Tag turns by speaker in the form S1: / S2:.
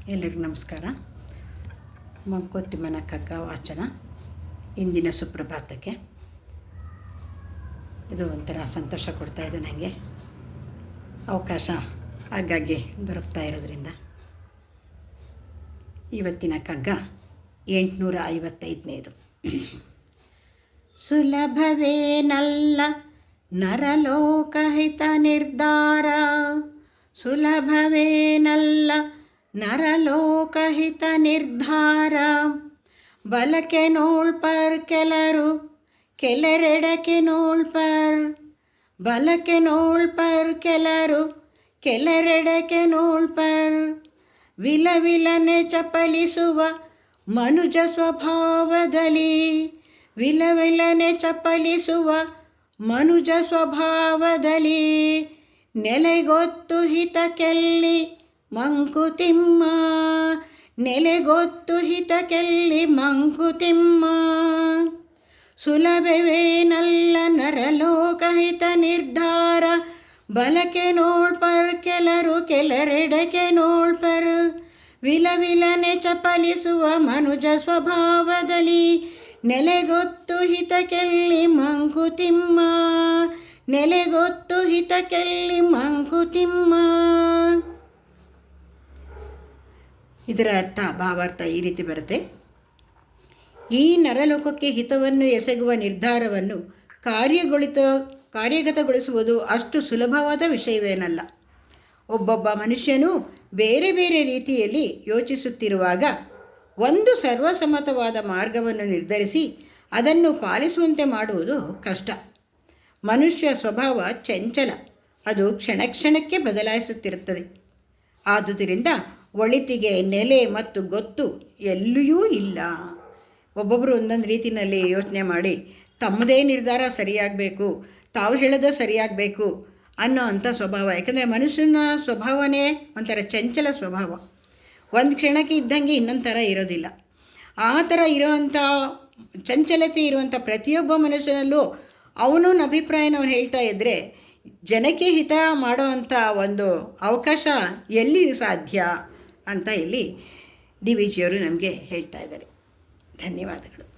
S1: ಎಲ್ಲರಿಗೂ ನಮಸ್ಕಾರ. ಮಂಕುತಿಮ್ಮನ ಕಗ್ಗ ವಾಚನ ಇಂದಿನ ಸುಪ್ರಭಾತಕ್ಕೆ. ಇದು ಒಂಥರ ಸಂತೋಷ ಕೊಡ್ತಾಯಿದೆ ನನಗೆ. ಅವಕಾಶ ಆಗಾಗ್ಗೆ ದೊರಕ್ತಾ ಇರೋದ್ರಿಂದ. ಇವತ್ತಿನ ಕಗ್ಗ 855ನೇದು. ಸುಲಭವೇನಲ್ಲ ನರಲೋಕಹಿತ ನಿರ್ಧಾರ, ಸುಲಭವೇನಲ್ಲ ನರಲೋಕಹಿತ ನಿರ್ಧಾರ. ಬಲಕ್ಕೆ ನೋಳ್ಪರ್ ಕೆಲರು, ಕೆಲರೆಡಕ್ಕೆ ನೋಳ್ಪರ್. ಬಲಕ್ಕೆ ನೋಳ್ಪರ್ ಕೆಲರು, ಕೆಲರೆಡಕ್ಕೆ ನೋಳ್ಪರ್. ವಿಲವಿಲನೆ ಚಪಲಿಸುವ ಮನುಜ ಸ್ವಭಾವದಲ್ಲಿ, ವಿಲವಿಲನೆ ಚಪಲಿಸುವ ಮನುಜ ಸ್ವಭಾವದಲ್ಲಿ. ನೆಲೆಗೊತ್ತು ಹಿತಕ್ಕೆಲ್ಲಿ ಮಂಕುತಿಮ್ಮ, ನೆಲೆಗೊತ್ತು ಹಿತಕ್ಕೆಲ್ಲಿ ಮಂಕುತಿಮ್ಮ. ಸುಲಭವೇನಲ್ಲ ನರಲೋಕಹಿತ ನಿರ್ಧಾರ, ಬಲಕ್ಕೆ ನೋಳ್ಪರ್ ಕೆಲರು, ಕೆಲರೆಡಕ್ಕೆ ನೋಳ್ಪರ್. ವಿಲವಿಲನೆ ಚಪಲಿಸುವ ಮನುಜ ಸ್ವಭಾವದಲ್ಲಿ, ನೆಲೆಗೊತ್ತು ಹಿತಕ್ಕೆಲ್ಲಿ ಮಂಕುತಿಮ್ಮ, ನೆಲೆಗೊತ್ತು ಹಿತಕ್ಕೆಲ್ಲಿ ಮಂಕುತಿಮ್ಮ. ಇದರ ಭಾವಾರ್ಥ ಈ ರೀತಿ ಬರುತ್ತೆ. ಈ ನರಲೋಕಕ್ಕೆ ಹಿತವನ್ನು ಎಸಗುವ ನಿರ್ಧಾರವನ್ನು ಕಾರ್ಯಗತಗೊಳಿಸುವುದು ಅಷ್ಟು ಸುಲಭವಾದ ವಿಷಯವೇನಲ್ಲ. ಒಬ್ಬೊಬ್ಬ ಮನುಷ್ಯನು ಬೇರೆ ಬೇರೆ ರೀತಿಯಲ್ಲಿ ಯೋಚಿಸುತ್ತಿರುವಾಗ ಒಂದು ಸರ್ವಸಮ್ಮತವಾದ ಮಾರ್ಗವನ್ನು ನಿರ್ಧರಿಸಿ ಅದನ್ನು ಪಾಲಿಸುವಂತೆ ಮಾಡುವುದು ಕಷ್ಟ. ಮನುಷ್ಯ ಸ್ವಭಾವ ಚಂಚಲ, ಅದು ಕ್ಷಣ ಕ್ಷಣಕ್ಕೆ ಬದಲಾಯಿಸುತ್ತಿರುತ್ತದೆ. ಆದುದರಿಂದ ಒಳಿತಿಗೆ ನೆಲೆ ಮತ್ತು ಗೊತ್ತು ಎಲ್ಲಿಯೂ ಇಲ್ಲ. ಒಬ್ಬೊಬ್ಬರು ಒಂದೊಂದು ರೀತಿಯಲ್ಲಿ ಯೋಚನೆ ಮಾಡಿ ತಮ್ಮದೇ ನಿರ್ಧಾರ ಸರಿಯಾಗಬೇಕು, ತಾವು ಹೇಳೋದು ಸರಿಯಾಗಬೇಕು ಅನ್ನೋ ಅಂಥ ಸ್ವಭಾವ. ಯಾಕಂದರೆ ಮನುಷ್ಯನ ಸ್ವಭಾವನೇ ಒಂಥರ ಚಂಚಲ ಸ್ವಭಾವ. ಒಂದು ಕ್ಷಣಕ್ಕೆ ಇದ್ದಂಗೆ ಇನ್ನೊಂದು ಥರ ಇರೋದಿಲ್ಲ. ಆ ಥರ ಇರೋವಂಥ ಚಂಚಲತೆ ಇರುವಂಥ ಪ್ರತಿಯೊಬ್ಬ ಮನುಷ್ಯನಲ್ಲೂ ಅವನವನ ಅಭಿಪ್ರಾಯನ ಅವನು ಹೇಳ್ತಾ ಇದ್ದರೆ ಜನಕ್ಕೆ ಹಿತ ಮಾಡೋವಂಥ ಒಂದು ಅವಕಾಶ ಎಲ್ಲಿ ಸಾಧ್ಯ ಅಂತ ಇಲ್ಲಿ ಡಿ ವಿ ಜಿಯವರು ನಮಗೆ ಹೇಳ್ತಾ ಇದ್ದಾರೆ. ಧನ್ಯವಾದಗಳು.